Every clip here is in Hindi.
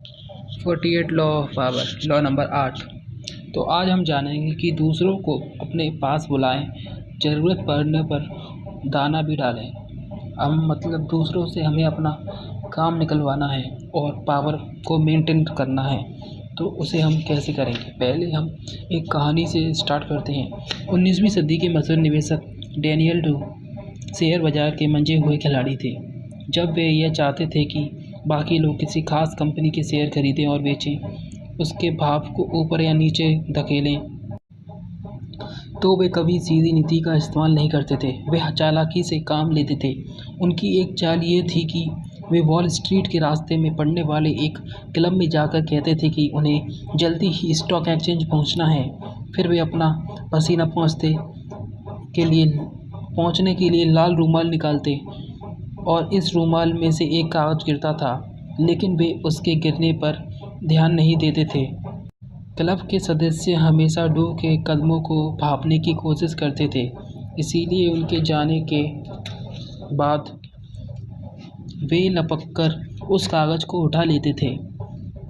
48 law of power. Law number 8। तो आज हम जानेंगे कि दूसरों को अपने पास बुलाएं, ज़रूरत पड़ने पर दाना भी डालें। हम मतलब दूसरों से हमें अपना काम निकलवाना है और पावर को मेंटेन करना है, तो उसे हम कैसे करेंगे। पहले हम एक कहानी से स्टार्ट करते हैं। 19वीं सदी के मशहूर निवेशक डैनियल ड्रू शेयर बाजार के मंजे हुए खिलाड़ी थे। जब वे यह चाहते थे कि बाकी लोग किसी खास कंपनी के शेयर खरीदें और बेचें, उसके भाव को ऊपर या नीचे धकेलें, तो वे कभी सीधी नीति का इस्तेमाल नहीं करते थे। वे चालाकी से काम लेते थे। उनकी एक चाल ये थी कि वे वॉल स्ट्रीट के रास्ते में पड़ने वाले एक क्लब में जाकर कहते थे कि उन्हें जल्दी ही स्टॉक एक्सचेंज पहुंचना है। फिर वे अपना पसीना पहुंचने के लिए लाल रूमाल निकालते और इस रूमाल में से एक कागज़ गिरता था, लेकिन वे उसके गिरने पर ध्यान नहीं देते थे। क्लब के सदस्य हमेशा ड्रू के कदमों को भांपने की कोशिश करते थे, इसीलिए उनके जाने के बाद वे लपककर उस कागज़ को उठा लेते थे।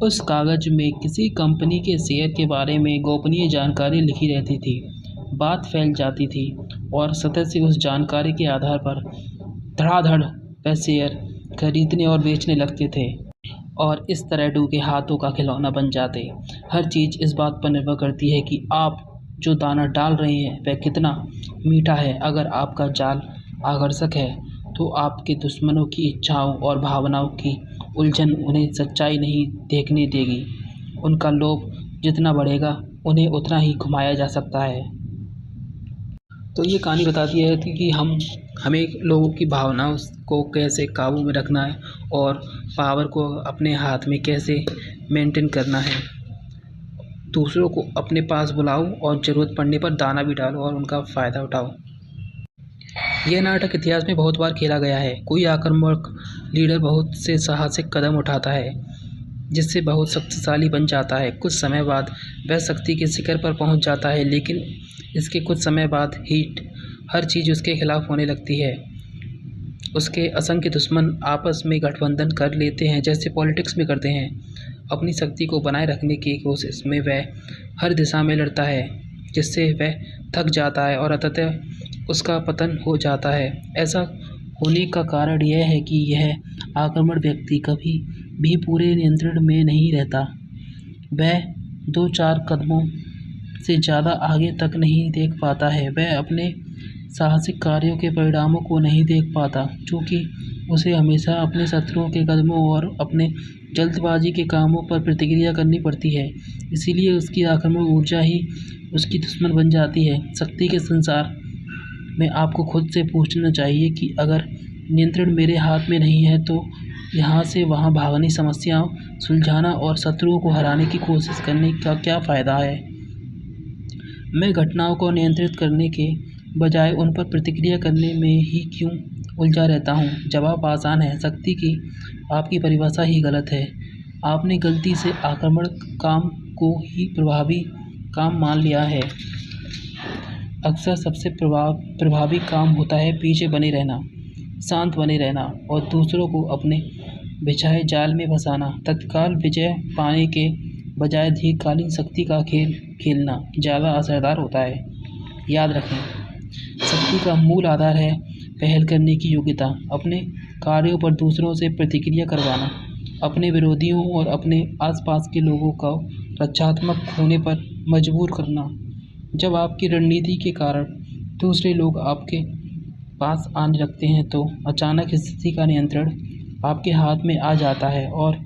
उस कागज़ में किसी कंपनी के शेयर के बारे में गोपनीय जानकारी लिखी रहती थी। बात फैल जाती थी और सदस्य उस जानकारी के आधार पर धड़ाधड़ वे शेयर खरीदने और बेचने लगते थे और इस तरह ड्रू के हाथों का खिलौना बन जाते। हर चीज़ इस बात पर निर्भर करती है कि आप जो दाना डाल रहे हैं वह कितना मीठा है। अगर आपका जाल आकर्षक है तो आपके दुश्मनों की इच्छाओं और भावनाओं की उलझन उन्हें सच्चाई नहीं देखने देगी। उनका लोभ जितना बढ़ेगा, उन्हें उतना ही घुमाया जा सकता है। तो ये कहानी बताती है कि हमें लोगों की भावनाओं को कैसे काबू में रखना है और पावर को अपने हाथ में कैसे मेंटेन करना है। दूसरों को अपने पास बुलाओ और ज़रूरत पड़ने पर दाना भी डालो और उनका फ़ायदा उठाओ। यह नाटक इतिहास में बहुत बार खेला गया है। कोई आक्रामक लीडर बहुत से साहसिक कदम उठाता है, जिससे बहुत शक्तिशाली बन जाता है। कुछ समय बाद वह शक्ति के शिखर पर पहुंच जाता है, लेकिन इसके कुछ समय बाद ही हर चीज़ उसके खिलाफ होने लगती है। उसके असंख्य दुश्मन आपस में गठबंधन कर लेते हैं, जैसे पॉलिटिक्स में करते हैं। अपनी शक्ति को बनाए रखने की कोशिश में वह हर दिशा में लड़ता है, जिससे वह थक जाता है और अंततः उसका पतन हो जाता है। ऐसा होने का कारण यह है कि यह आक्रामक व्यक्ति कभी भी पूरे नियंत्रण में नहीं रहता। वह 2-4 कदमों से ज़्यादा आगे तक नहीं देख पाता है। वह अपने साहसिक कार्यों के परिणामों को नहीं देख पाता, क्योंकि उसे हमेशा अपने शत्रुओं के कदमों और अपने जल्दबाजी के कामों पर प्रतिक्रिया करनी पड़ती है। इसीलिए उसकी आक्रामक ऊर्जा ही उसकी दुश्मन बन जाती है। शक्ति के संसार में आपको खुद से पूछना चाहिए कि अगर नियंत्रण मेरे हाथ में नहीं है तो यहाँ से वहाँ भागने, समस्याओं सुलझाना और शत्रुओं को हराने की कोशिश करने का क्या फ़ायदा है। मैं घटनाओं को नियंत्रित करने के बजाय उन पर प्रतिक्रिया करने में ही क्यों उलझा रहता हूँ। जवाब आसान है, शक्ति की आपकी परिभाषा ही गलत है। आपने गलती से आक्रामक काम को ही प्रभावी काम मान लिया है। अक्सर सबसे प्रभावी काम होता है पीछे बने रहना, शांत बने रहना और दूसरों को अपने बिछाए जाल में फंसाना। तत्काल विजय पाने के बजाय दीर्घकालीन शक्ति का खेल खेलना ज़्यादा असरदार होता है। याद रखें, शक्ति का मूल आधार है पहल करने की योग्यता, अपने कार्यों पर दूसरों से प्रतिक्रिया करवाना, अपने विरोधियों और अपने आसपास के लोगों को रक्षात्मक होने पर मजबूर करना। जब आपकी रणनीति के कारण दूसरे लोग आपके पास आने लगते हैं, तो अचानक स्थिति का नियंत्रण आपके हाथ में आ जाता है और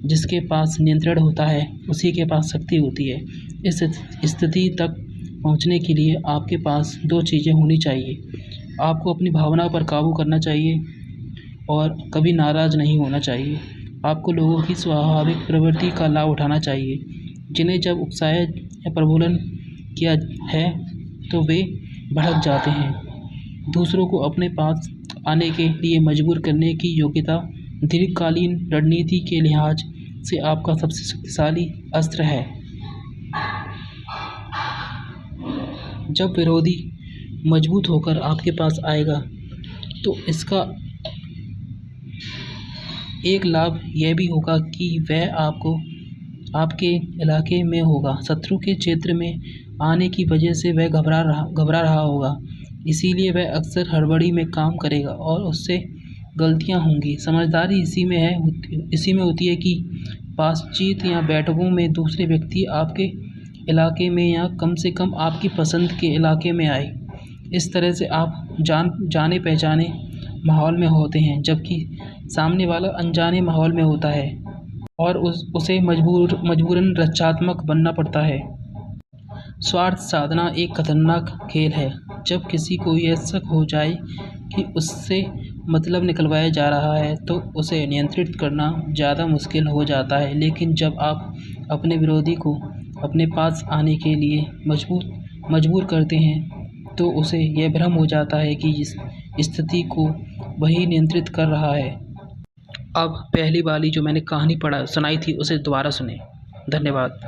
जिसके पास नियंत्रण होता है उसी के पास शक्ति होती है। इस स्थिति तक पहुंचने के लिए आपके पास 2 चीज़ें होनी चाहिए। आपको अपनी भावनाओं पर काबू करना चाहिए और कभी नाराज़ नहीं होना चाहिए। आपको लोगों की स्वाभाविक प्रवृत्ति का लाभ उठाना चाहिए, जिन्हें जब उकसाया या प्रबोधन किया है तो वे भड़क जाते हैं। दूसरों को अपने पास आने के लिए मजबूर करने की योग्यता दीर्घकालीन रणनीति के लिहाज से आपका सबसे शक्तिशाली अस्त्र है। जब विरोधी मजबूत होकर आपके पास आएगा तो एक लाभ यह भी होगा कि वह आपके इलाके में होगा। शत्रु के क्षेत्र में आने की वजह से वह घबरा रहा होगा, इसीलिए वह अक्सर हड़बड़ी में काम करेगा और उससे गलतियां होंगी। समझदारी इसी में होती है कि बातचीत या बैठकों में दूसरे व्यक्ति आपके इलाके में या कम से कम आपकी पसंद के इलाके में आए। इस तरह से आप जाने पहचाने माहौल में होते हैं, जबकि सामने वाला अनजाने माहौल में होता है और उसे मजबूरन रक्षात्मक बनना पड़ता है। स्वार्थ साधना एक खतरनाक खेल है। जब किसी को यह शक हो जाए कि उससे मतलब निकलवाया जा रहा है तो उसे नियंत्रित करना ज़्यादा मुश्किल हो जाता है। लेकिन जब आप अपने विरोधी को अपने पास आने के लिए मजबूर करते हैं तो उसे यह भ्रम हो जाता है कि इस स्थिति को वही नियंत्रित कर रहा है। अब पहली वाली जो मैंने कहानी सुनाई थी उसे दोबारा सुने। धन्यवाद।